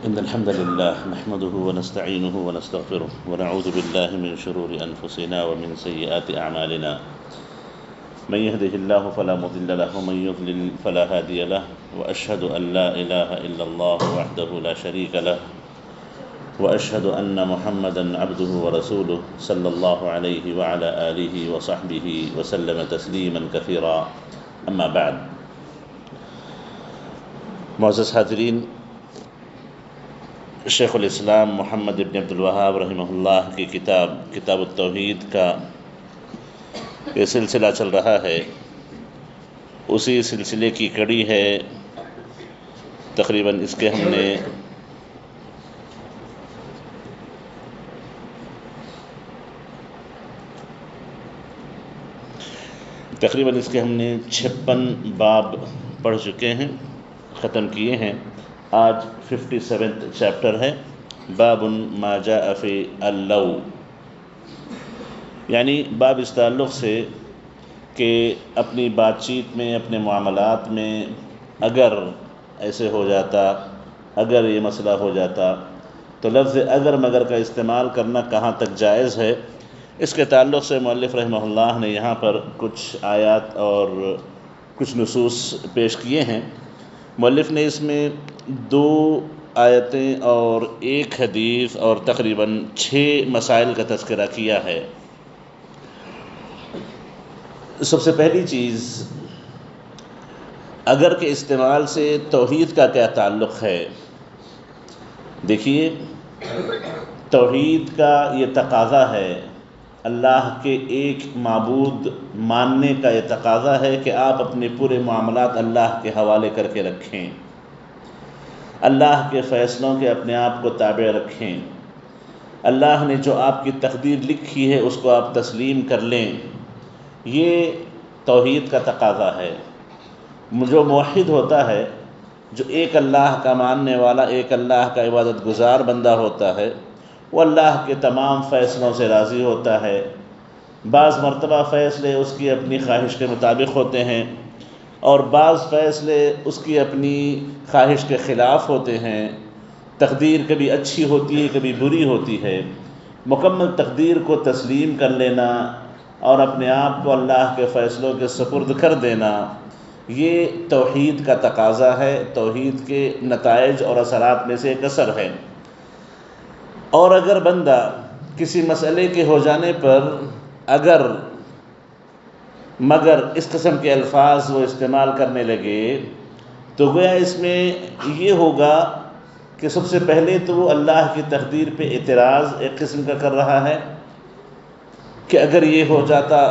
إن الحمد لله نحمده ونستعينه ونستغفره ونعوذ بالله من شرور أنفسنا ومن سيئات أعمالنا من يهده الله فلا مضل له ومن يضلل فلا هادي له وأشهد أن لا إله إلا الله وحده لا شريك له وأشهد أن محمدا عبده ورسوله صلى الله عليه وعلى آله وصحبه وسلم تسليما كثيرا أما بعد. معزز حاضرین، شیخ الاسلام محمد ابن عبد الوہاب رحمہ اللہ کی کتاب التوحید کا یہ سلسلہ چل رہا ہے. اسی سلسلے کی کڑی ہے. تقریباً اس کے ہم نے تقریباً 56 باب پڑھ چکے ہیں، ختم کیے ہیں. آج 57 چیپٹر ہے. باب ما جاء فی اللو، یعنی باب اس تعلق سے کہ اپنی بات چیت میں، اپنے معاملات میں اگر ایسے ہو جاتا، اگر یہ مسئلہ ہو جاتا، تو لفظ اگر مگر کا استعمال کرنا کہاں تک جائز ہے. اس کے تعلق سے مؤلف رحمہ اللہ نے یہاں پر کچھ آیات اور کچھ نصوص پیش کیے ہیں. مؤلف نے اس میں 2 آیتیں اور 1 حدیث اور تقریباً 6 مسائل کا تذکرہ کیا ہے. سب سے پہلی چیز، اگر کے استعمال سے توحید کا کیا تعلق ہے. دیکھیے، توحید کا یہ تقاضا ہے، اللہ کے ایک معبود ماننے کا یہ تقاضا ہے کہ آپ اپنے پورے معاملات اللہ کے حوالے کر کے رکھیں، اللہ کے فیصلوں کے اپنے آپ کو تابع رکھیں. اللہ نے جو آپ کی تقدیر لکھی ہے اس کو آپ تسلیم کر لیں. یہ توحید کا تقاضا ہے. جو موحد ہوتا ہے، جو ایک اللہ کا ماننے والا، ایک اللہ کا عبادت گزار بندہ ہوتا ہے، وہ اللہ کے تمام فیصلوں سے راضی ہوتا ہے. بعض مرتبہ فیصلے اس کی اپنی خواہش کے مطابق ہوتے ہیں اور بعض فیصلے اس کی اپنی خواہش کے خلاف ہوتے ہیں. تقدیر کبھی اچھی ہوتی ہے، کبھی بری ہوتی ہے. مکمل تقدیر کو تسلیم کر لینا اور اپنے آپ کو اللہ کے فیصلوں کے سپرد کر دینا، یہ توحید کا تقاضا ہے، توحید کے نتائج اور اثرات میں سے ایک اثر ہے. اور اگر بندہ کسی مسئلے کے ہو جانے پر اگر مگر اس قسم کے الفاظ وہ استعمال کرنے لگے تو گویا اس میں یہ ہوگا کہ سب سے پہلے تو وہ اللہ کی تقدیر پہ اعتراض ایک قسم کا کر رہا ہے کہ اگر یہ ہو جاتا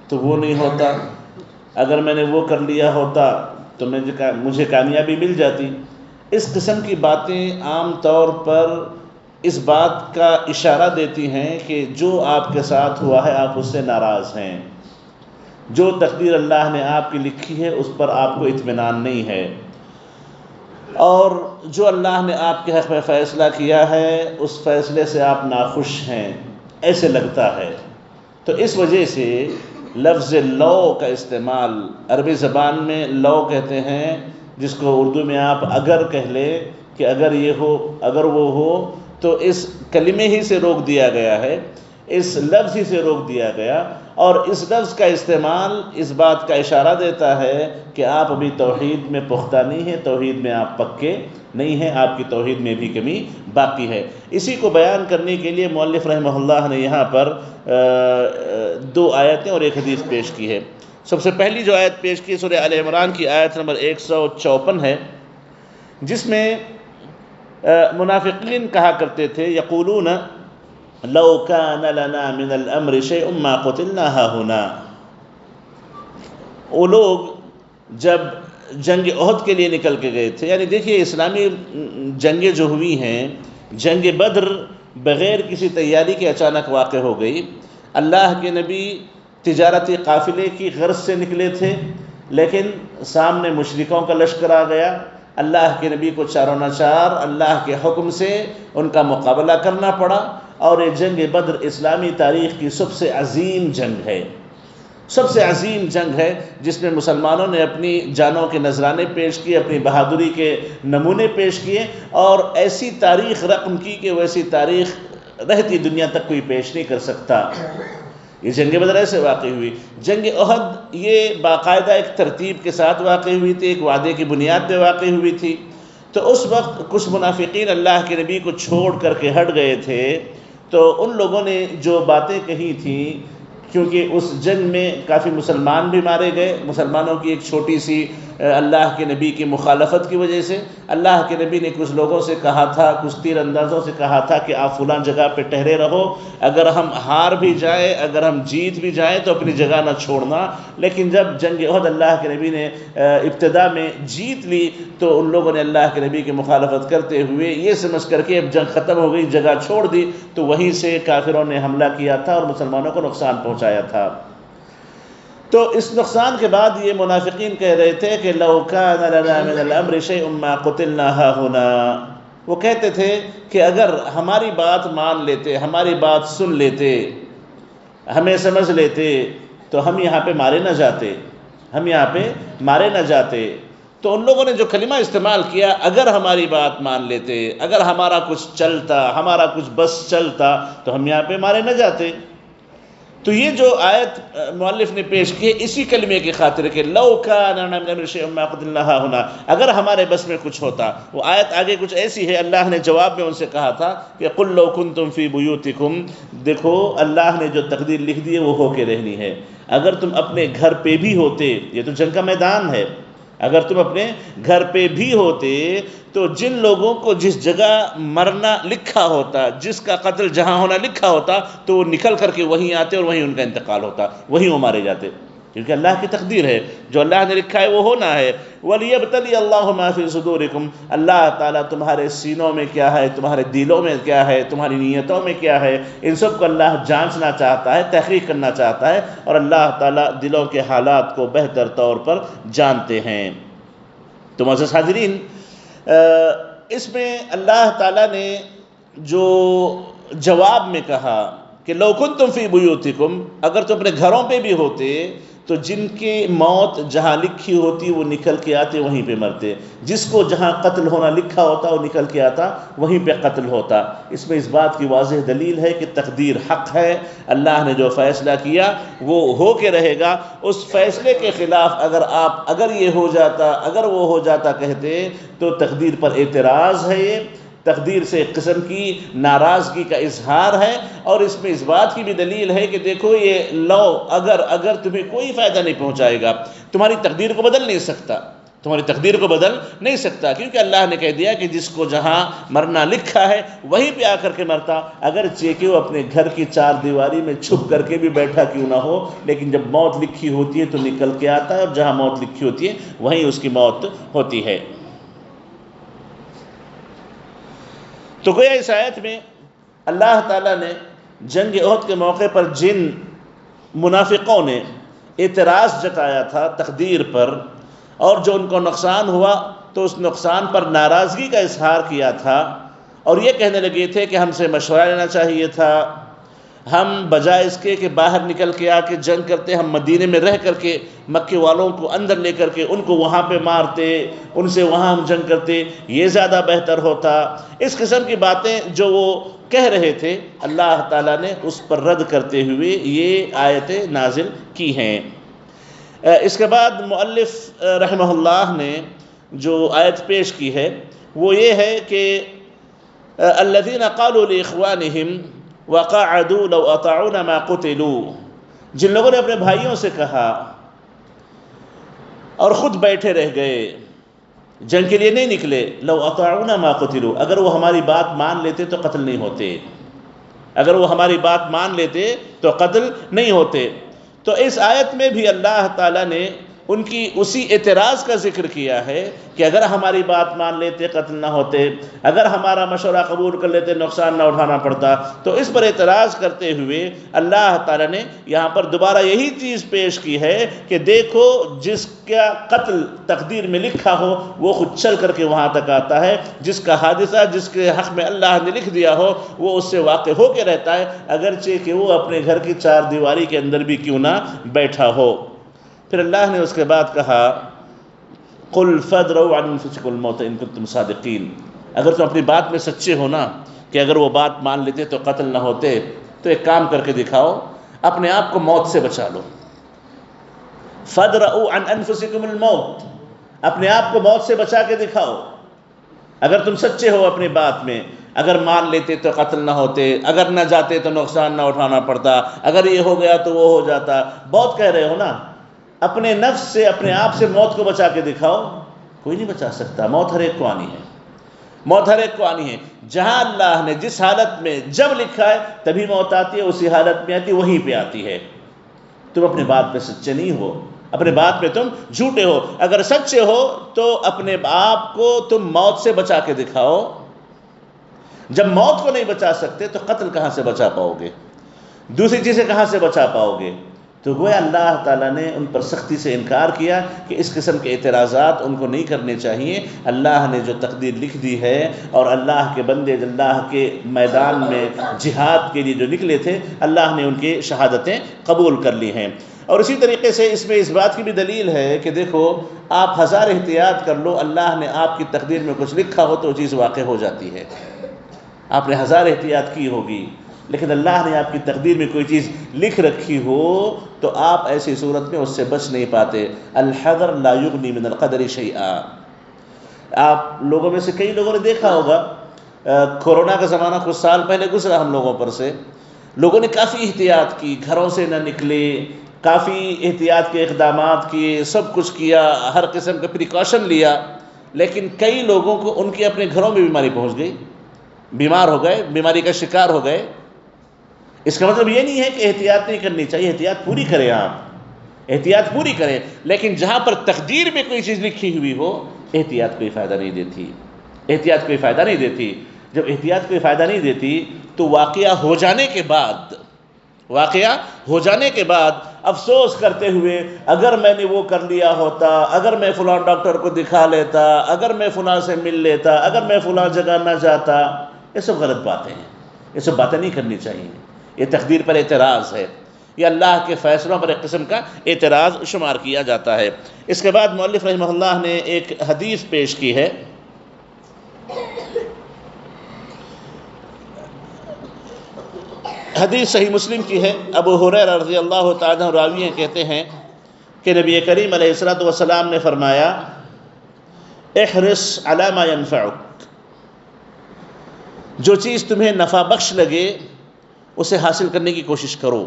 تو وہ نہیں ہوتا، اگر میں نے وہ کر لیا ہوتا تو مجھے کامیابی مل جاتی. اس قسم کی باتیں عام طور پر اس بات کا اشارہ دیتی ہیں کہ جو آپ کے ساتھ ہوا ہے آپ اس سے ناراض ہیں. جو تقدیر اللہ نے آپ کی لکھی ہے اس پر آپ کو اطمینان نہیں ہے، اور جو اللہ نے آپ کے حق میں فیصلہ کیا ہے اس فیصلے سے آپ ناخوش ہیں، ایسے لگتا ہے. تو اس وجہ سے لفظ لو کا استعمال، عربی زبان میں لو کہتے ہیں، جس کو اردو میں آپ اگر کہہ لیں کہ اگر یہ ہو، اگر وہ ہو، تو اس کلمے ہی سے روک دیا گیا ہے، اس لفظ ہی سے روک دیا گیا. اور اس لفظ کا استعمال اس بات کا اشارہ دیتا ہے کہ آپ ابھی توحید میں پختہ نہیں ہیں، توحید میں آپ پکے نہیں ہیں، آپ کی توحید میں بھی کمی باقی ہے. اسی کو بیان کرنے کے لیے مؤلف رحمہ اللہ نے یہاں پر 2 آیتیں اور 1 حدیث پیش کی ہے. سب سے پہلی جو آیت پیش کی سورہ آل عمران کی آیت نمبر 154 ہے، جس میں منافقین کہا کرتے تھے، یقولون لو کان لنا من الامر شیء ما قتلنا ہاہنا. وہ لوگ جب جنگ احد کے لیے نکل کے گئے تھے، یعنی دیکھیے اسلامی جنگیں جو ہوئی ہیں، جنگ بدر بغیر کسی تیاری کے اچانک واقع ہو گئی. اللہ کے نبی تجارتی قافلے کی غرض سے نکلے تھے، لیکن سامنے مشرکوں کا لشکر آ گیا. اللہ کے نبی کو چاروں ناچار اللہ کے حکم سے ان کا مقابلہ کرنا پڑا، اور یہ جنگ بدر اسلامی تاریخ کی سب سے عظیم جنگ ہے. سب سے عظیم جنگ ہے جس میں مسلمانوں نے اپنی جانوں کے نذرانے پیش کیے، اپنی بہادری کے نمونے پیش کیے، اور ایسی تاریخ رقم کی کہ ویسی تاریخ رہتی دنیا تک کوئی پیش نہیں کر سکتا۔ یہ جنگ بدر ایسے واقع ہوئی۔ جنگ احد یہ باقاعدہ ایک ترتیب کے ساتھ واقع ہوئی تھی، ایک وعدے کی بنیاد پہ واقع ہوئی تھی۔ تو اس وقت کچھ منافقین اللہ کے نبی کو چھوڑ کر کے ہٹ گئے تھے، تو ان لوگوں نے جو باتیں کہی تھیں، کیونکہ اس جنگ میں کافی مسلمان بھی مارے گئے، مسلمانوں کی ایک چھوٹی سی اللہ کے نبی کی مخالفت کی وجہ سے اللہ کے نبی نے کچھ لوگوں سے کہا تھا، کچھ تیر اندازوں سے کہا تھا کہ آپ فلاں جگہ پہ ٹھہرے رہو، اگر ہم ہار بھی جائیں، اگر ہم جیت بھی جائیں تو اپنی جگہ نہ چھوڑنا۔ لیکن جب جنگ احد اللہ کے نبی نے ابتدا میں جیت لی تو ان لوگوں نے اللہ کے نبی کی مخالفت کرتے ہوئے یہ سمجھ کر کے اب جنگ ختم ہو گئی، جگہ چھوڑ دی، تو وہیں سے کافروں نے حملہ کیا تھا اور مسلمانوں کو نقصان پہنچایا تھا۔ تو اس نقصان کے بعد یہ منافقین کہہ رہے تھے کہ لو کان لنا من الامر شیء ما قتلنا ہاہنا، وہ کہتے تھے کہ اگر ہماری بات مان لیتے، ہماری بات سن لیتے، ہمیں سمجھ لیتے تو ہم یہاں پہ مارے نہ جاتے، ہم یہاں پہ مارے نہ جاتے۔ تو ان لوگوں نے جو کلمہ استعمال کیا، اگر ہماری بات مان لیتے، اگر ہمارا کچھ چلتا، ہمارا کچھ بس چلتا تو ہم یہاں پہ مارے نہ جاتے۔ تو یہ جو آیت مؤلف نے پیش کی ہے اسی کلمے کی خاطر کہ لو کان لنا من الامر شیء ما قتلنا ہاہنا، اگر ہمارے بس میں کچھ ہوتا۔ وہ آیت آگے کچھ ایسی ہے، اللہ نے جواب میں ان سے کہا تھا کہ قل لو کنتم فی بیوتکم، دیکھو اللہ نے جو تقدیر لکھ دی ہے وہ ہو کے رہنی ہے۔ اگر تم اپنے گھر پہ بھی ہوتے، یہ تو جنگ کا میدان ہے، اگر تم اپنے گھر پہ بھی ہوتے تو جن لوگوں کو جس جگہ مرنا لکھا ہوتا، جس کا قتل جہاں ہونا لکھا ہوتا، تو وہ نکل کر کے وہیں آتے اور وہیں ان کا انتقال ہوتا، وہیں وہ مارے جاتے، کیونکہ اللہ کی تقدیر ہے، جو اللہ نے لکھا ہے وہ ہونا ہے۔ وَلِيَبْتَلِيَ اللَّهُ مَا فِي صُدُورِكُمْ، اللہ تعالیٰ تمہارے سینوں میں کیا ہے، تمہارے دلوں میں کیا ہے، تمہاری نیتوں میں کیا ہے، ان سب کو اللہ جانچنا چاہتا ہے، تحقیق کرنا چاہتا ہے، اور اللہ تعالیٰ دلوں کے حالات کو بہتر طور پر جانتے ہیں۔ تو معزز حاضرین، اس میں اللہ تعالیٰ نے جو جواب میں کہا کہ لو کنتم فی بیوتکم، اگر تم اپنے گھروں پہ بھی ہوتے تو جن کی موت جہاں لکھی ہوتی وہ نکل کے آتے، وہیں پہ مرتے، جس کو جہاں قتل ہونا لکھا ہوتا وہ نکل کے آتا، وہیں پہ قتل ہوتا۔ اس میں اس بات کی واضح دلیل ہے کہ تقدیر حق ہے، اللہ نے جو فیصلہ کیا وہ ہو کے رہے گا۔ اس فیصلے کے خلاف اگر یہ ہو جاتا، اگر وہ ہو جاتا کہتے تو تقدیر پر اعتراض ہے، یہ تقدیر سے ایک قسم کی ناراضگی کا اظہار ہے، اور اس میں اس بات کی بھی دلیل ہے کہ دیکھو یہ لو اگر تمہیں کوئی فائدہ نہیں پہنچائے گا، تمہاری تقدیر کو بدل نہیں سکتا، تمہاری تقدیر کو بدل نہیں سکتا، کیونکہ اللہ نے کہہ دیا کہ جس کو جہاں مرنا لکھا ہے وہیں پہ آ کر کے مرتا، اگرچہ کہ وہ اپنے گھر کی چار دیواری میں چھپ کر کے بھی بیٹھا کیوں نہ ہو، لیکن جب موت لکھی ہوتی ہے تو نکل کے آتا ہے، اور جہاں موت لکھی ہوتی ہے وہیں اس کی موت ہوتی ہے۔ تو گویا اس آیت میں اللہ تعالیٰ نے جنگ احد کے موقع پر جن منافقوں نے اعتراض جتایا تھا تقدیر پر، اور جو ان کو نقصان ہوا تو اس نقصان پر ناراضگی کا اظہار کیا تھا، اور یہ کہنے لگے تھے کہ ہم سے مشورہ لینا چاہیے تھا، ہم بجائے اس کے کہ باہر نکل کے آ کے جنگ کرتے، ہم مدینے میں رہ کر کے مکے والوں کو اندر لے کر کے ان کو وہاں پہ مارتے، ان سے وہاں ہم جنگ کرتے، یہ زیادہ بہتر ہوتا۔ اس قسم کی باتیں جو وہ کہہ رہے تھے، اللہ تعالیٰ نے اس پر رد کرتے ہوئے یہ آیتیں نازل کی ہیں۔ اس کے بعد مؤلف رحمہ اللہ نے جو آیت پیش کی ہے وہ یہ ہے کہ الذین قالوا لاخوانہم وقعدوا لو اطاعونا ما قتلوا، جن لوگوں نے اپنے بھائیوں سے کہا اور خود بیٹھے رہ گئے، جنگ کے لیے نہیں نکلے، لو اطاعونا ما قتلوا، اگر وہ ہماری بات مان لیتے تو قتل نہیں ہوتے، اگر وہ ہماری بات مان لیتے تو قتل نہیں ہوتے۔ تو اس آیت میں بھی اللہ تعالیٰ نے ان کی اسی اعتراض کا ذکر کیا ہے کہ اگر ہماری بات مان لیتے قتل نہ ہوتے، اگر ہمارا مشورہ قبول کر لیتے نقصان نہ اٹھانا پڑتا۔ تو اس پر اعتراض کرتے ہوئے اللہ تعالیٰ نے یہاں پر دوبارہ یہی چیز پیش کی ہے کہ دیکھو جس کا قتل تقدیر میں لکھا ہو وہ خود چل کر کے وہاں تک آتا ہے، جس کا حادثہ جس کے حق میں اللہ نے لکھ دیا ہو وہ اس سے واقع ہو کے رہتا ہے، اگرچہ کہ وہ اپنے گھر کی چار دیواری کے اندر بھی کیوں نہ بیٹھا ہو۔ پھر اللہ نے اس کے بعد کہا قُلْ فَادْرَوْا عَنْ أَنفُسِكُمُ الْمَوْتَ إِن كُنتُمْ صَادِقِينَ، اگر تم اپنی بات میں سچے ہو نا کہ اگر وہ بات مان لیتے تو قتل نہ ہوتے، تو ایک کام کر کے دکھاؤ، اپنے آپ کو موت سے بچا لو۔ فَادْرَوْا عَنْ أَنفُسِكُمُ الْمَوْتَ، اپنے آپ کو موت سے بچا کے دکھاؤ۔ اگر تم سچے ہو اپنی بات میں، اگر مان لیتے تو قتل نہ ہوتے، اگر نہ جاتے تو نقصان نہ اٹھانا پڑتا، اگر یہ ہو گیا تو وہ ہو جاتا، بہت کہہ رہے ہو نا، اپنے نفس سے اپنے آپ سے موت کو بچا کے دکھاؤ۔ کوئی نہیں بچا سکتا، موت ہر ایک کو آنی ہے، موت ہر ایک کو آنی ہے۔ جہاں اللہ نے جس حالت میں جب لکھا ہے تبھی موت آتی ہے، اسی حالت میں آتی ہے، وہیں پہ آتی ہے۔ تم اپنے بات پہ سچے نہیں ہو، اپنے بات پہ تم جھوٹے ہو۔ اگر سچے ہو تو اپنے آپ کو تم موت سے بچا کے دکھاؤ۔ جب موت کو نہیں بچا سکتے تو قتل کہاں سے بچا پاؤ گے، دوسری چیزیں کہاں سے بچا پاؤ گے؟ تو گویا اللہ تعالیٰ نے ان پر سختی سے انکار کیا کہ اس قسم کے اعتراضات ان کو نہیں کرنے چاہیے۔ اللہ نے جو تقدیر لکھ دی ہے اور اللہ کے بندے اللہ کے میدان میں جہاد کے لیے جو نکلے تھے، اللہ نے ان کی شہادتیں قبول کر لی ہیں۔ اور اسی طریقے سے اس میں اس بات کی بھی دلیل ہے کہ دیکھو آپ ہزار احتیاط کر لو، اللہ نے آپ کی تقدیر میں کچھ لکھا ہو تو وہ چیز واقع ہو جاتی ہے۔ آپ نے ہزار احتیاط کی ہوگی لیکن اللہ نے آپ کی تقدیر میں کوئی چیز لکھ رکھی ہو تو آپ ایسی صورت میں اس سے بچ نہیں پاتے۔ الحذر لا یغنی من القدر شیئا۔ آپ لوگوں میں سے کئی لوگوں نے دیکھا ہوگا، کورونا کا زمانہ کچھ سال پہلے گزرا ہم لوگوں پر سے، لوگوں نے کافی احتیاط کی، گھروں سے نہ نکلے، کافی احتیاط کے اقدامات کیے، سب کچھ کیا، ہر قسم کا پریکاشن لیا، لیکن کئی لوگوں کو ان کے اپنے گھروں میں بیماری پہنچ گئی، بیمار ہو گئے، بیماری کا شکار ہو گئے۔ اس کا مطلب یہ نہیں ہے کہ احتیاط نہیں کرنی چاہیے، احتیاط پوری کریں، آپ احتیاط پوری کریں، لیکن جہاں پر تقدیر میں کوئی چیز لکھی ہوئی ہو احتیاط کوئی فائدہ نہیں دیتی، احتیاط کوئی فائدہ نہیں دیتی۔ جب احتیاط کوئی فائدہ نہیں دیتی تو واقعہ ہو جانے کے بعد افسوس کرتے ہوئے اگر میں نے وہ کر لیا ہوتا، اگر میں فلاں ڈاکٹر کو دکھا لیتا، اگر میں فلاں سے مل لیتا، اگر میں فلاں جگہ نہ جاتا، یہ سب غلط باتیں ہیں، یہ سب باتیں نہیں کرنی چاہیے۔ یہ تقدیر پر اعتراض ہے، یہ اللہ کے فیصلوں پر ایک قسم کا اعتراض شمار کیا جاتا ہے۔ اس کے بعد مؤلف رحمہ اللہ نے ایک حدیث پیش کی ہے، حدیث صحیح مسلم کی ہے۔ ابو ہریرہ رضی اللہ تعالیٰ عنہ راوی ہیں، کہتے ہیں کہ نبی کریم علیہ الصلوۃ والسلام نے فرمایا احرص علی ما ینفعک، جو چیز تمہیں نفع بخش لگے اسے حاصل کرنے کی کوشش کرو،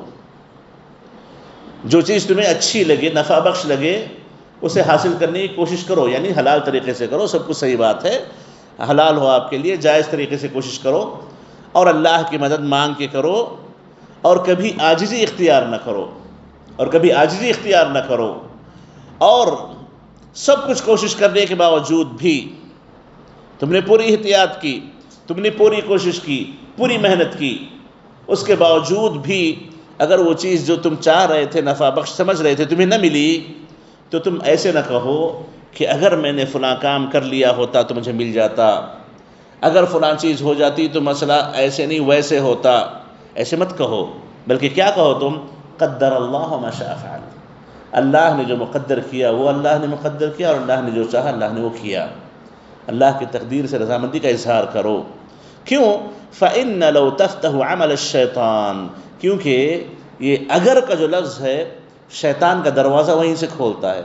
جو چیز تمہیں اچھی لگے، نفع بخش لگے، اسے حاصل کرنے کی کوشش کرو، یعنی حلال طریقے سے کرو، سب کچھ صحیح بات ہے، حلال ہو آپ کے لیے، جائز طریقے سے کوشش کرو، اور اللہ کی مدد مانگ کے کرو، اور کبھی عاجزی اختیار نہ کرو، اور سب کچھ کوشش کرنے کے باوجود بھی تم نے پوری احتیاط کی، تم نے پوری کوشش کی، پوری محنت کی، اس کے باوجود بھی اگر وہ چیز جو تم چاہ رہے تھے، نفع بخش سمجھ رہے تھے، تمہیں نہ ملی، تو تم ایسے نہ کہو کہ اگر میں نے فلاں کام کر لیا ہوتا تو مجھے مل جاتا، اگر فلاں چیز ہو جاتی تو مسئلہ ایسے نہیں ویسے ہوتا، ایسے مت کہو، بلکہ کیا کہو تم، قدر اللہ ما شاء فعل، اللہ نے جو مقدر کیا وہ اللہ نے مقدر کیا، اور اللہ نے جو چاہا اللہ نے وہ کیا۔ اللہ کی تقدیر سے رضامندی کا اظہار کرو۔ کیوں؟ فَإِنَّ لَوْ تَفْتَحُ عَمَلَ الشَّيْطَانِ، کیونکہ یہ اگر کا جو لفظ ہے شیطان کا دروازہ وہیں سے کھولتا ہے،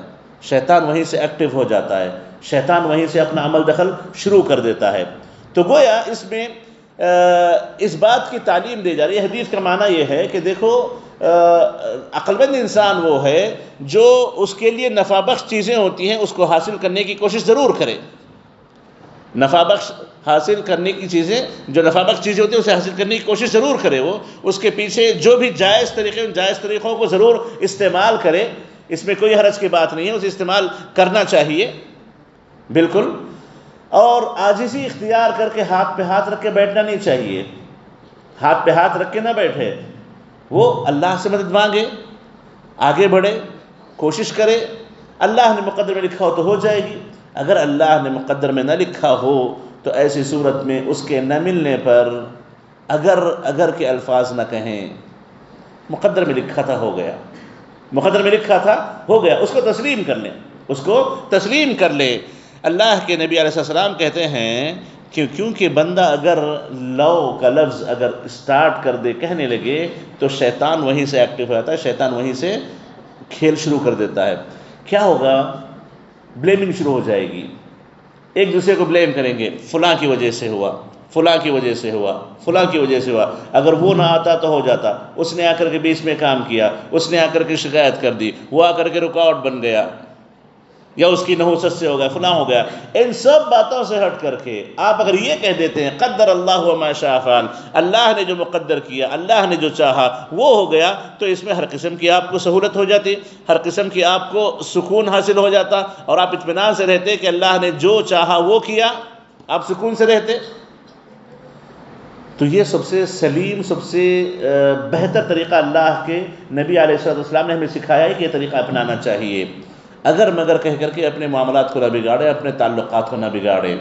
شیطان وہیں سے ایکٹیو ہو جاتا ہے، شیطان وہیں سے اپنا عمل دخل شروع کر دیتا ہے۔ تو گویا اس میں اس بات کی تعلیم دی جا رہی ہے، حدیث کا معنی یہ ہے کہ دیکھو عقل مند انسان وہ ہے جو اس کے لیے نفع بخش چیزیں ہوتی ہیں اس کو حاصل کرنے کی کوشش ضرور کرے، نفع بخش حاصل کرنے کی چیزیں، جو نفع بخش چیزیں ہوتی ہیں اسے حاصل کرنے کی کوشش ضرور کرے، وہ اس کے پیچھے جو بھی جائز طریقے ان جائز طریقوں کو ضرور استعمال کرے، اس میں کوئی حرج کی بات نہیں ہے، اسے استعمال کرنا چاہیے بالکل. اور عاجزی اختیار کر کے ہاتھ پہ ہاتھ رکھ کے بیٹھنا نہیں چاہیے. ہاتھ پہ ہاتھ رکھ کے نہ بیٹھے، وہ اللہ سے مدد مانگے، آگے بڑھے، کوشش کرے. اللہ نے مقدر میں لکھا ہو تو ہو جائے گی، اگر اللہ نے مقدر میں نہ لکھا ہو تو ایسی صورت میں اس کے نہ ملنے پر اگر کے الفاظ نہ کہیں. مقدر میں لکھا تھا ہو گیا، مقدر میں لکھا تھا ہو گیا، اس کو تسلیم کر لیں، اس کو تسلیم کر لے. اللہ کے نبی علیہ السلام کہتے ہیں کہ کیونکہ بندہ اگر لو کا لفظ اگر اسٹارٹ کر دے، کہنے لگے، تو شیطان وہیں سے ایکٹیو ہو جاتا ہے، شیطان وہیں سے کھیل شروع کر دیتا ہے. کیا ہوگا؟ بلیمنگ شروع ہو جائے گی، ایک دوسرے کو بلیم کریں گے، فلاں کی وجہ سے ہوا، فلاں کی وجہ سے ہوا، فلاں کی وجہ سے ہوا. اگر وہ نہ آتا تو ہو جاتا، اس نے آ کر کے بیچ میں کام کیا، اس نے آ کر کے شکایت کر دی، وہ آ کر کے رکاوٹ بن گیا، یا اس کی نحوست سے ہو گیا، فلاں ہو گیا. ان سب باتوں سے ہٹ کر کے آپ اگر یہ کہہ دیتے ہیں قدر اللہ وما شاء فعل، اللہ نے جو مقدر کیا، اللہ نے جو چاہا وہ ہو گیا، تو اس میں ہر قسم کی آپ کو سہولت ہو جاتی، ہر قسم کی آپ کو سکون حاصل ہو جاتا، اور آپ اطمینان سے رہتے کہ اللہ نے جو چاہا وہ کیا، آپ سکون سے رہتے. تو یہ سب سے سلیم، سب سے بہتر طریقہ اللہ کے نبی علیہ السلام نے ہمیں سکھایا ہے کہ یہ طریقہ اپنانا چاہیے. اگر مگر کہہ کر کے اپنے معاملات کو نہ بگاڑے، اپنے تعلقات کو نہ بگاڑے.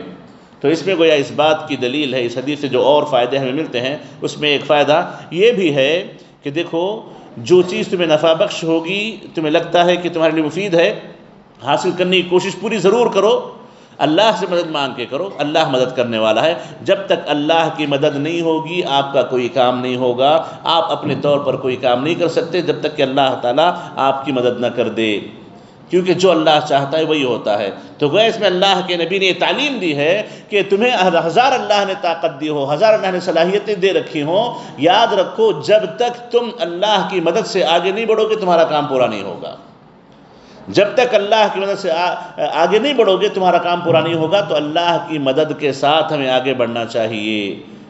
تو اس میں گویا اس بات کی دلیل ہے، اس حدیث سے جو اور فائدے ہمیں ملتے ہیں، اس میں ایک فائدہ یہ بھی ہے کہ دیکھو، جو چیز تمہیں نفع بخش ہوگی، تمہیں لگتا ہے کہ تمہارے لیے مفید ہے، حاصل کرنے کی کوشش پوری ضرور کرو، اللہ سے مدد مانگ کے کرو، اللہ مدد کرنے والا ہے. جب تک اللہ کی مدد نہیں ہوگی آپ کا کوئی کام نہیں ہوگا، آپ اپنے طور پر کوئی کام نہیں کر سکتے جب تک کہ اللہ تعالیٰ آپ کی مدد نہ کر دے، کیونکہ جو اللہ چاہتا ہے وہی ہوتا ہے. تو گویا اس میں اللہ کے نبی نے یہ تعلیم دی ہے کہ تمہیں ہزار اللہ نے طاقت دی ہو، ہزار اللہ نے صلاحیتیں دے رکھی ہوں، یاد رکھو جب تک تم اللہ کی مدد سے آگے نہیں بڑھو گے تمہارا کام پورا نہیں ہوگا. جب تک اللہ کی مدد سے آگے نہیں بڑھو گے تمہارا کام پورا نہیں ہوگا. تو اللہ کی مدد کے ساتھ ہمیں آگے بڑھنا چاہیے،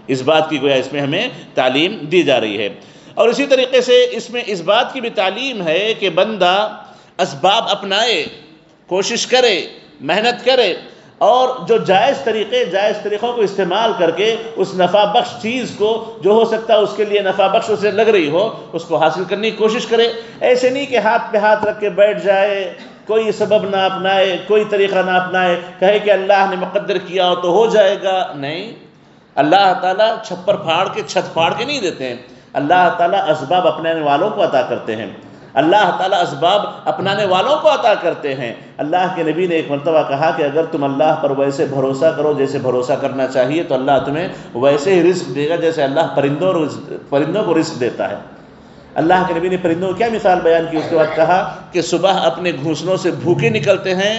اس بات کی گویا اس میں ہمیں تعلیم دی جا رہی ہے. اور اسی طریقے سے اس میں اس بات کی بھی تعلیم ہے کہ بندہ اسباب اپنائے، کوشش کرے، محنت کرے، اور جو جائز طریقوں کو استعمال کر کے اس نفع بخش چیز کو جو ہو سکتا ہے اس کے لیے نفع بخش اسے لگ رہی ہو، اس کو حاصل کرنے کی کوشش کرے. ایسے نہیں کہ ہاتھ پہ ہاتھ رکھ کے بیٹھ جائے، کوئی سبب نہ اپنائے، کوئی طریقہ نہ اپنائے، کہے کہ اللہ نے مقدر کیا ہو تو ہو جائے گا. نہیں، اللہ تعالیٰ چھپر پھاڑ کے چھت پھاڑ کے نہیں دیتے ہیں. اللہ تعالیٰ اسباب اپنانے والوں کو عطا کرتے ہیں، اللہ تعالیٰ اسباب اپنانے والوں کو عطا کرتے ہیں. اللہ کے نبی نے ایک مرتبہ کہا کہ اگر تم اللہ پر ویسے بھروسہ کرو جیسے بھروسہ کرنا چاہیے تو اللہ تمہیں ویسے ہی رزق دے گا جیسے اللہ پرندوں کو رزق دیتا ہے. اللہ کے نبی نے پرندوں کی کیا مثال بیان کی، اس کے بعد کہا کہ صبح اپنے گھونسلوں سے بھوکے نکلتے ہیں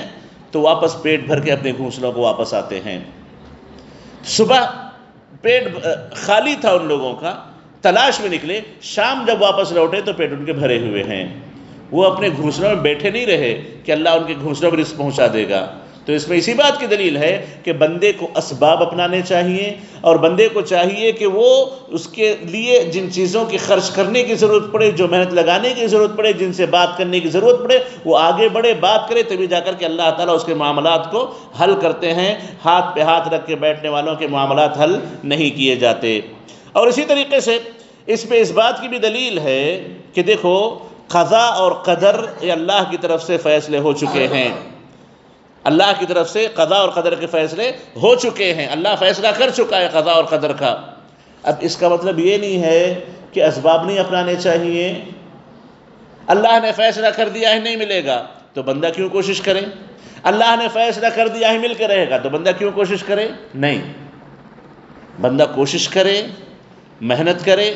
تو واپس پیٹ بھر کے اپنے گھونسلوں کو واپس آتے ہیں. صبح پیٹ خالی تھا ان لوگوں کا، تلاش میں نکلے، شام جب واپس لوٹے تو پیٹ ان کے بھرے ہوئے ہیں. وہ اپنے گھونسلوں میں بیٹھے نہیں رہے کہ اللہ ان کے گھونسلوں میں رزق پہنچا دے گا. تو اس میں اسی بات کی دلیل ہے کہ بندے کو اسباب اپنانے چاہیے، اور بندے کو چاہیے کہ وہ اس کے لیے جن چیزوں کی خرچ کرنے کی ضرورت پڑے، جو محنت لگانے کی ضرورت پڑے، جن سے بات کرنے کی ضرورت پڑے، وہ آگے بڑھے، بات کرے، تبھی جا کر کے اللہ تعالیٰ اس کے معاملات کو حل کرتے ہیں. ہاتھ پہ ہاتھ رکھ کے بیٹھنے والوں کے معاملات حل نہیں کیے جاتے. اور اسی طریقے سے اس میں اس بات کی بھی دلیل ہے کہ دیکھو، قضا اور قدر یہ اللہ کی طرف سے فیصلے ہو چکے ہیں. اللہ کی طرف سے قضا اور قدر کے فیصلے ہو چکے ہیں، اللہ فیصلہ کر چکا ہے قضا اور قدر کا. اب اس کا مطلب یہ نہیں ہے کہ اسباب نہیں اپنانے چاہیے. اللہ نے فیصلہ کر دیا ہے نہیں ملے گا تو بندہ کیوں کوشش کرے؟ اللہ نے فیصلہ کر دیا ہے مل کے رہے گا تو بندہ کیوں کوشش کرے؟ نہیں، بندہ کوشش کرے، محنت کرے،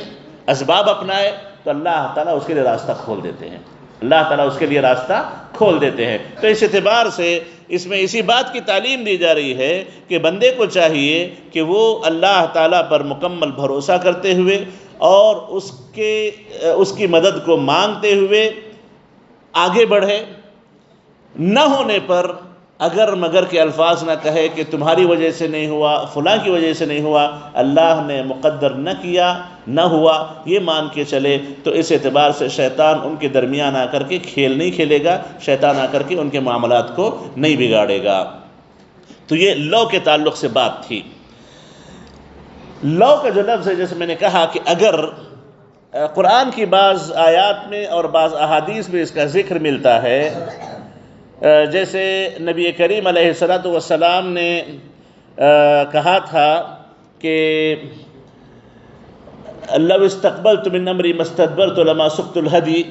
اسباب اپنائے تو اللہ تعالیٰ اس کے لیے راستہ کھول دیتے ہیں، اللہ تعالیٰ اس کے لیے راستہ کھول دیتے ہیں. تو اس اعتبار سے اس میں اسی بات کی تعلیم دی جا رہی ہے کہ بندے کو چاہیے کہ وہ اللہ تعالیٰ پر مکمل بھروسہ کرتے ہوئے اور اس کی مدد کو مانگتے ہوئے آگے بڑھے. نہ ہونے پر اگر مگر کے الفاظ نہ کہے کہ تمہاری وجہ سے نہیں ہوا، فلاں کی وجہ سے نہیں ہوا، اللہ نے مقدر نہ کیا، نہ ہوا، یہ مان کے چلے، تو اس اعتبار سے شیطان ان کے درمیان آ کر کے کھیل نہیں کھیلے گا، شیطان آ کر کے ان کے معاملات کو نہیں بگاڑے گا۔ تو یہ لو کے تعلق سے بات تھی۔ لو کا جو لفظ ہے، جیسے میں نے کہا کہ اگر قرآن کی بعض آیات میں اور بعض احادیث میں اس کا ذکر ملتا ہے، جیسے نبی کریم علیہ السلام نے کہا تھا کہ لو استقبلت من امری ما استدبرت لما سقت الہدی،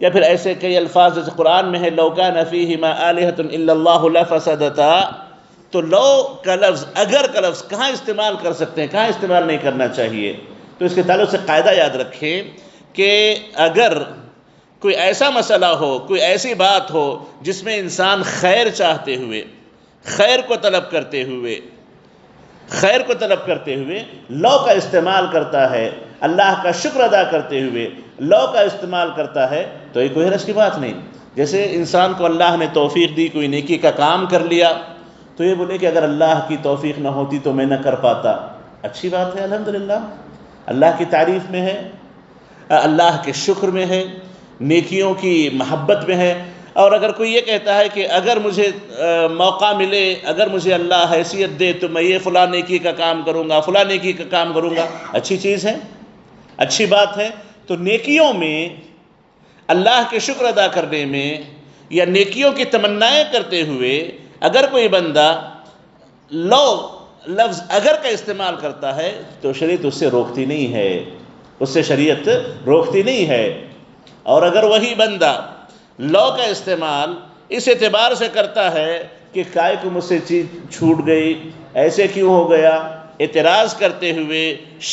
یا پھر ایسے کئی الفاظ جیسے قرآن میں ہے لو کان فیہما آلہۃ الا اللہ لفسدتا۔ تو لو کا لفظ، اگر کا لفظ کہاں استعمال کر سکتے ہیں، کہاں استعمال نہیں کرنا چاہیے؟ تو اس کے تعلق سے قاعدہ یاد رکھیں کہ اگر کوئی ایسا مسئلہ ہو، کوئی ایسی بات ہو جس میں انسان خیر چاہتے ہوئے، خیر کو طلب کرتے ہوئے لو کا استعمال کرتا ہے، اللہ کا شکر ادا کرتے ہوئے لو کا استعمال کرتا ہے، تو یہ کوئی حرج کی بات نہیں۔ جیسے انسان کو اللہ نے توفیق دی، کوئی نیکی کا کام کر لیا، تو یہ بولے کہ اگر اللہ کی توفیق نہ ہوتی تو میں نہ کر پاتا، اچھی بات ہے، الحمدللہ، اللہ کی تعریف میں ہے، اللہ کے شکر میں ہے، نیکیوں کی محبت میں ہے۔ اور اگر کوئی یہ کہتا ہے کہ اگر مجھے موقع ملے، اگر مجھے اللہ حیثیت دے تو میں یہ فلاں نیکی کا کام کروں گا، فلاں نیکی کا کام کروں گا، اچھی چیز ہے، اچھی بات ہے۔ تو نیکیوں میں، اللہ کے شکر ادا کرنے میں، یا نیکیوں کی تمنائیں کرتے ہوئے اگر کوئی بندہ لو لفظ اگر کا استعمال کرتا ہے تو شریعت اس سے روکتی نہیں ہے، اس سے شریعت روکتی نہیں ہے۔ اور اگر وہی بندہ لو کا استعمال اس اعتبار سے کرتا ہے کہ کائے کو مجھ سے چیز چھوٹ گئی، ایسے کیوں ہو گیا، اعتراض کرتے ہوئے،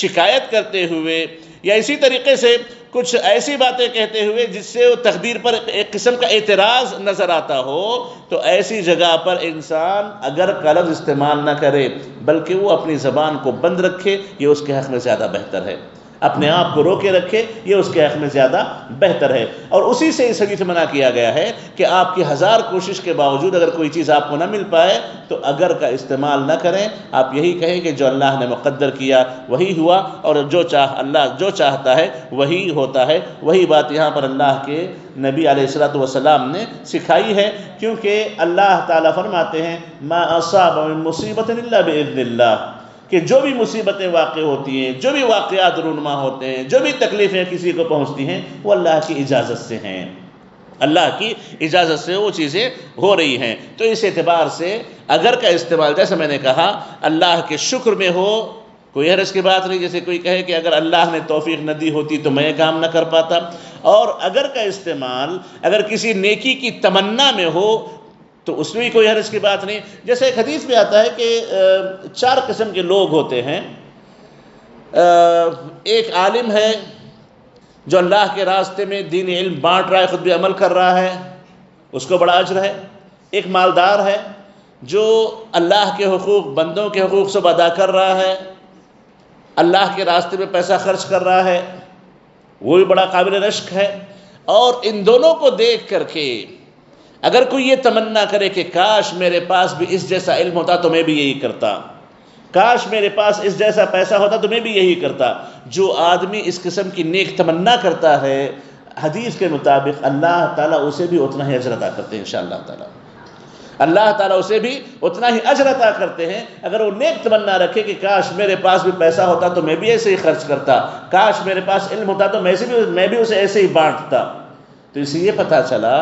شکایت کرتے ہوئے، یا اسی طریقے سے کچھ ایسی باتیں کہتے ہوئے جس سے وہ تقدیر پر ایک قسم کا اعتراض نظر آتا ہو، تو ایسی جگہ پر انسان اگر کا لفظ استعمال نہ کرے بلکہ وہ اپنی زبان کو بند رکھے، یہ اس کے حق میں زیادہ بہتر ہے۔ اپنے آپ کو روکے رکھے، یہ اس کے حق میں زیادہ بہتر ہے۔ اور اسی سے اس حدیث میں منع کیا گیا ہے کہ آپ کی ہزار کوشش کے باوجود اگر کوئی چیز آپ کو نہ مل پائے تو اگر کا استعمال نہ کریں، آپ یہی کہیں کہ جو اللہ نے مقدر کیا وہی ہوا، اور اللہ جو چاہتا ہے وہی ہوتا ہے۔ وہی بات یہاں پر اللہ کے نبی علیہ السلام نے سکھائی ہے، کیونکہ اللہ تعالیٰ فرماتے ہیں ما اصاب من مصیبت الا باذن اللہ، کہ جو بھی مصیبتیں واقع ہوتی ہیں، جو بھی واقعات رونما ہوتے ہیں، جو بھی تکلیفیں کسی کو پہنچتی ہیں، وہ اللہ کی اجازت سے ہیں، اللہ کی اجازت سے وہ چیزیں ہو رہی ہیں۔ تو اس اعتبار سے اگر کا استعمال، جیسے میں نے کہا، اللہ کے شکر میں ہو، کوئی حرج کی بات نہیں۔ جیسے کوئی کہے کہ اگر اللہ نے توفیق نہ دی ہوتی تو میں یہ کام نہ کر پاتا۔ اور اگر کا استعمال اگر کسی نیکی کی تمنا میں ہو تو اس میں بھی کوئی حرج کی بات نہیں۔ جیسے ایک حدیث میں آتا ہے کہ 4 قسم کے لوگ ہوتے ہیں۔ ایک عالم ہے جو اللہ کے راستے میں دین علم بانٹ رہا ہے، خود بھی عمل کر رہا ہے، اس کو بڑا اجر ہے۔ ایک مالدار ہے جو اللہ کے حقوق، بندوں کے حقوق سب ادا کر رہا ہے، اللہ کے راستے میں پیسہ خرچ کر رہا ہے، وہ بھی بڑا قابل رشک ہے۔ اور ان دونوں کو دیکھ کر کے اگر کوئی یہ تمنا کرے کہ کاش میرے پاس بھی اس جیسا علم ہوتا تو میں بھی یہی کرتا، کاش میرے پاس اس جیسا پیسہ ہوتا تو میں بھی یہی کرتا، جو آدمی اس قسم کی نیک تمنا کرتا ہے، حدیث کے مطابق اللہ تعالیٰ اسے بھی اتنا ہی اجر عطا کرتے ہیں انشاءاللہ تعالیٰ۔ اللہ تعالیٰ اسے بھی اتنا ہی اجر عطا کرتے ہیں اگر وہ نیک تمنا رکھے کہ کاش میرے پاس بھی پیسہ ہوتا تو میں بھی ایسے ہی خرچ کرتا، کاش میرے پاس علم ہوتا تو میں بھی اسے ایسے ہی بانٹتا۔ تو اس سے یہ پتہ چلا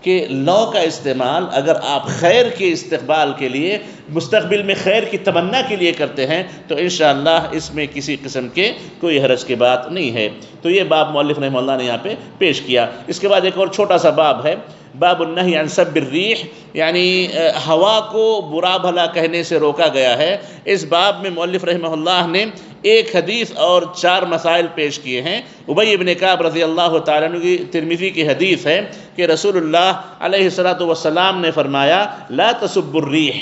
کہ لو کا استعمال اگر آپ خیر کے استقبال کے لیے، مستقبل میں خیر کی تمنا کے لیے کرتے ہیں تو انشاءاللہ اس میں کسی قسم کے کوئی حرج کی بات نہیں ہے۔ تو یہ باب مؤلف رحمہ اللہ نے یہاں پہ پیش کیا۔ اس کے بعد ایک اور چھوٹا سا باب ہے، باب النہی عن سب الریح، یعنی ہوا کو برا بھلا کہنے سے روکا گیا ہے۔ اس باب میں مؤلف رحمہ اللہ نے ایک حدیث اور 4 مسائل پیش کیے ہیں۔ ابی ابن کعب رضی اللہ تعالیٰ عنہ کی ترمذی کی حدیث ہے کہ رسول اللہ علیہ السلام نے فرمایا لا تسبوا الریح،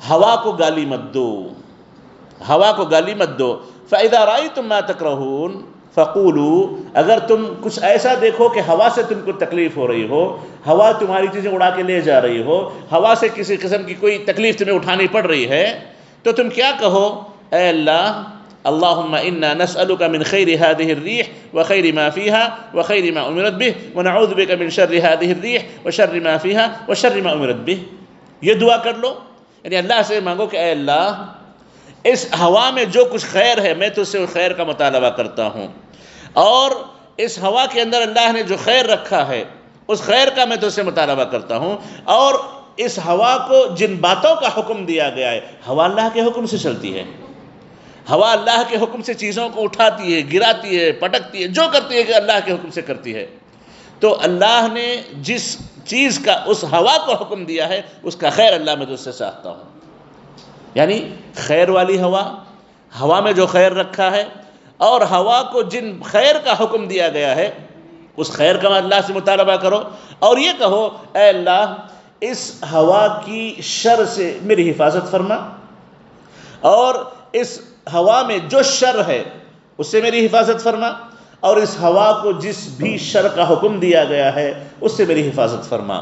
ہوا کو گالی مت دو، ہوا کو گالی مت دو، فاذا رأیتم ما تکرہون، فقولوا، اگر تم کچھ ایسا دیکھو کہ ہوا سے تم کو تکلیف ہو رہی ہو، ہوا تمہاری چیزیں اڑا کے لے جا رہی ہو، ہوا سے کسی قسم کی کوئی تکلیف تمہیں اٹھانی پڑ رہی ہے، تو تم کیا کہو؟ اے اللہ، اللہم انا نسألک من خیر هذه الریح وخیر ما فیها وخیر ما امرت به ونعوذ بک من شر هذه الریح وشر ما فیها وشر ما امرت به. یہ دعا کر لو، یعنی اللہ سے مانگو کہ اے اللہ، اس ہوا میں جو کچھ خیر ہے میں تو اس سے خیر کا مطالبہ کرتا ہوں، اور اس ہوا کے اندر اللہ نے جو خیر رکھا ہے اس خیر کا میں تو اس سے مطالبہ کرتا ہوں، اور اس ہوا کو جن باتوں کا حکم دیا گیا ہے، ہوا اللہ کے حکم سے چلتی ہے، ہوا اللہ کے حکم سے چیزوں کو اٹھاتی ہے، گراتی ہے، پٹکتی ہے، جو کرتی ہے کہ اللہ کے حکم سے کرتی ہے، تو اللہ نے جس چیز کا اس ہوا کو حکم دیا ہے اس کا خیر اللہ میں تو اس سے چاہتا ہوں. یعنی خیر والی ہوا، ہوا میں جو خیر رکھا ہے، اور ہوا کو جن خیر کا حکم دیا گیا ہے اس خیر کا اللہ سے مطالبہ کرو، اور یہ کہو اے اللہ اس ہوا کی شر سے میری حفاظت فرما، اور اس ہوا میں جو شر ہے اس سے میری حفاظت فرما، اور اس ہوا کو جس بھی شر کا حکم دیا گیا ہے اس سے میری حفاظت فرما.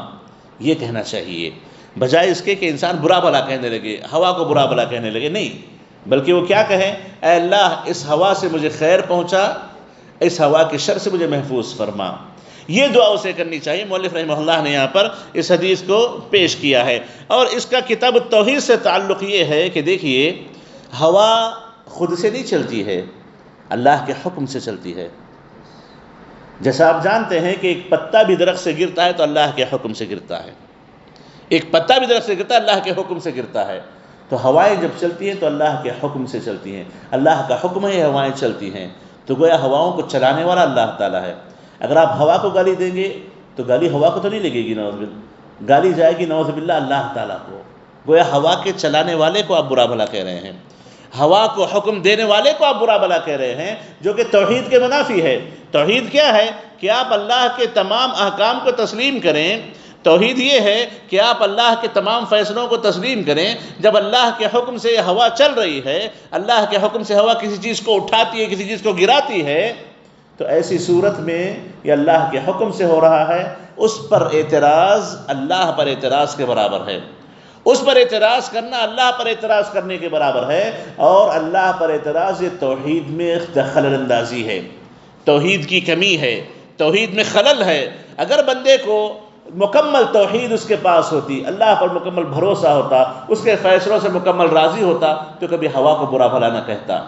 یہ کہنا چاہیے، بجائے اس کے کہ انسان برا بھلا کہنے لگے، ہوا کو برا بھلا کہنے لگے. نہیں، بلکہ وہ کیا کہے؟ اے اللہ اس ہوا سے مجھے خیر پہنچا، اس ہوا کے شر سے مجھے محفوظ فرما. یہ دعا اسے کرنی چاہیے. مؤلف رحمہ اللہ نے یہاں پر اس حدیث کو پیش کیا ہے، اور اس کا کتاب التوحید سے تعلق یہ ہے کہ دیکھیے، ہوا خود سے نہیں چلتی ہے، اللہ کے حکم سے چلتی ہے. جیسا آپ جانتے ہیں کہ ایک پتا بھی درخت سے گرتا ہے تو اللہ کے حکم سے گرتا ہے، ایک پتا بھی درخت سے گرتا ہے اللہ کے حکم سے گرتا ہے. تو ہوائیں جب چلتی ہیں تو اللہ کے حکم سے چلتی ہیں، اللہ کا حکم ہے یہ ہوائیں چلتی ہیں. تو گویا ہواؤں کو چلانے والا اللہ تعالیٰ ہے. اگر آپ ہوا کو گالی دیں گے تو گالی ہوا کو تو نہیں لگے گی، نعوذ باللہ، گالی جائے گی نعوذ باللہ اللہ تعالیٰ کو. گویا ہوا کے چلانے والے کو آپ برا بھلا کہہ رہے ہیں، ہوا کو حکم دینے والے کو آپ برا بھلا کہہ رہے ہیں، جو کہ توحید کے منافی ہے. توحید کیا ہے؟ کہ آپ اللہ کے تمام احکام کو تسلیم کریں. توحید یہ ہے کہ آپ اللہ کے تمام فیصلوں کو تسلیم کریں. جب اللہ کے حکم سے یہ ہوا چل رہی ہے، اللہ کے حکم سے ہوا کسی چیز کو اٹھاتی ہے، کسی چیز کو گراتی ہے، تو ایسی صورت میں یہ اللہ کے حکم سے ہو رہا ہے، اس پر اعتراض اللہ پر اعتراض کے برابر ہے. اس پر اعتراض کرنا اللہ پر اعتراض کرنے کے برابر ہے، اور اللہ پر اعتراض یہ توحید میں خلل اندازی ہے، توحید کی کمی ہے، توحید میں خلل ہے. اگر بندے کو مکمل توحید اس کے پاس ہوتی، اللہ پر مکمل بھروسہ ہوتا، اس کے فیصلوں سے مکمل راضی ہوتا، تو کبھی ہوا کو برا بھلا نہ کہتا،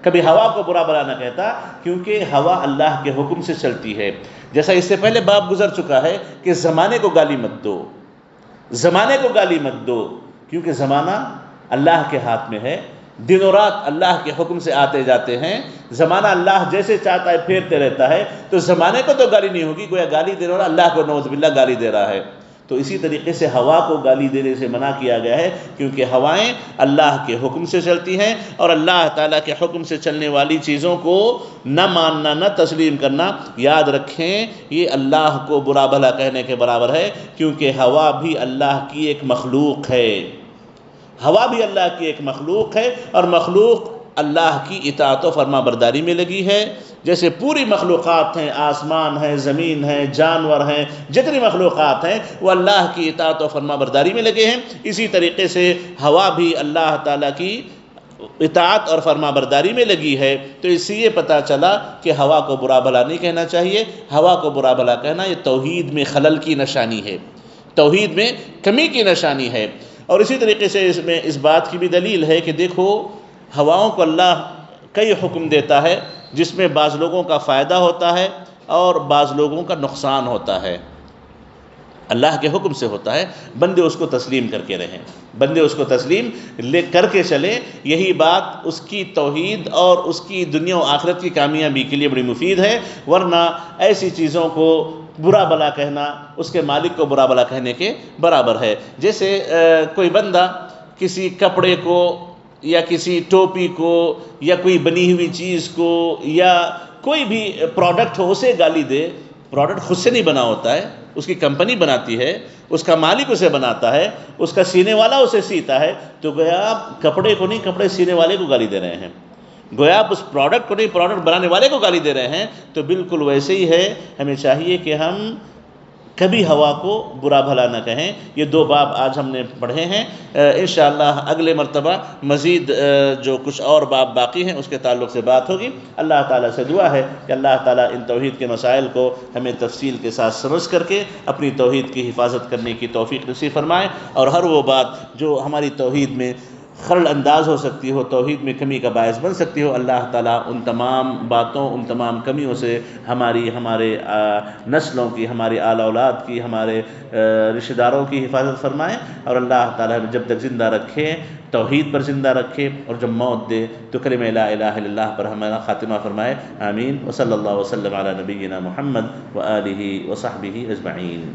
کبھی ہوا کو برا بھلا نہ کہتا، کیونکہ ہوا اللہ کے حکم سے چلتی ہے. جیسا اس سے پہلے باب گزر چکا ہے کہ زمانے کو گالی مت دو، زمانے کو گالی مت دو، کیونکہ زمانہ اللہ کے ہاتھ میں ہے. دن و رات اللہ کے حکم سے آتے جاتے ہیں، زمانہ اللہ جیسے چاہتا ہے پھیرتے رہتا ہے، تو زمانے کو تو گالی نہیں ہوگی، گویا گالی دینے والا اللہ کو نعوذ باللہ گالی دے رہا ہے. تو اسی طریقے سے ہوا کو گالی دینے سے منع کیا گیا ہے، کیونکہ ہوائیں اللہ کے حکم سے چلتی ہیں، اور اللہ تعالیٰ کے حکم سے چلنے والی چیزوں کو نہ ماننا، نہ تسلیم کرنا، یاد رکھیں یہ اللہ کو برا بھلا کہنے کے برابر ہے، کیونکہ ہوا بھی اللہ کی ایک مخلوق ہے. ہوا بھی اللہ کی ایک مخلوق ہے، اور مخلوق اللہ کی اطاعت و فرما برداری میں لگی ہے. جیسے پوری مخلوقات ہیں، آسمان ہیں، زمین ہیں، جانور ہیں، جتنی مخلوقات ہیں وہ اللہ کی اطاعت و فرما برداری میں لگے ہیں، اسی طریقے سے ہوا بھی اللہ تعالیٰ کی اطاعت اور فرما برداری میں لگی ہے. تو اس سے یہ پتہ چلا کہ ہوا کو برا بھلا نہیں کہنا چاہیے. ہوا کو برا بھلا کہنا یہ توحید میں خلل کی نشانی ہے، توحید میں کمی کی نشانی ہے. اور اسی طریقے سے اس میں اس بات کی بھی دلیل ہے کہ دیکھو، ہواؤں کو اللہ کئی حکم دیتا ہے، جس میں بعض لوگوں کا فائدہ ہوتا ہے اور بعض لوگوں کا نقصان ہوتا ہے. اللہ کے حکم سے ہوتا ہے، بندے اس کو تسلیم کر کے رہیں، بندے اس کو تسلیم کر کے چلیں. یہی بات اس کی توحید اور اس کی دنیا و آخرت کی کامیابی کے لیے بڑی مفید ہے. ورنہ ایسی چیزوں کو برا بھلا کہنا اس کے مالک کو برا بھلا کہنے کے برابر ہے. جیسے کوئی بندہ کسی کپڑے کو یا کسی ٹوپی کو یا کوئی بنی ہوئی چیز کو یا کوئی بھی پروڈکٹ ہو اسے گالی دے. پروڈکٹ خود سے نہیں بنا ہوتا ہے، اس کی کمپنی بناتی ہے، اس کا مالک اسے بناتا ہے، اس کا سینے والا اسے سیتا ہے. تو گویا آپ کپڑے کو نہیں، کپڑے سینے والے کو گالی دے رہے ہیں. گویا آپ اس پروڈکٹ کو نہیں، پروڈکٹ بنانے والے کو گالی دے رہے ہیں، تو بالکل ویسے ہی ہے، ہمیں چاہیے کہ ہم کبھی ہوا کو برا بھلا نہ کہیں۔ یہ 2 باب آج ہم نے پڑھے ہیں، انشاءاللہ اگلے مرتبہ مزید جو کچھ اور باب باقی ہیں اس کے تعلق سے بات ہوگی۔ اللہ تعالیٰ سے دعا ہے کہ اللہ تعالیٰ ان توحید کے مسائل کو ہمیں تفصیل کے ساتھ سمجھ کر کے اپنی توحید کی حفاظت کرنے کی توفیق نصیب فرمائے، اور ہر وہ بات جو ہماری توحید میں خلل انداز ہو سکتی ہو، توحید میں کمی کا باعث بن سکتی ہو، اللہ تعالیٰ ان تمام باتوں، ان تمام کمیوں سے ہمارے نسلوں کی، ہماری آل اولاد کی، ہمارے رشتہ داروں کی حفاظت فرمائے، اور اللہ تعالیٰ جب تک زندہ رکھے توحید پر زندہ رکھے، اور جب موت دے تو کلمہ لا الہ الا اللہ پر ہمارا خاتمہ فرمائے۔ آمین۔ وصلی اللہ وسلم علی نبینا محمد وآلہ وصحبہ اجمعین۔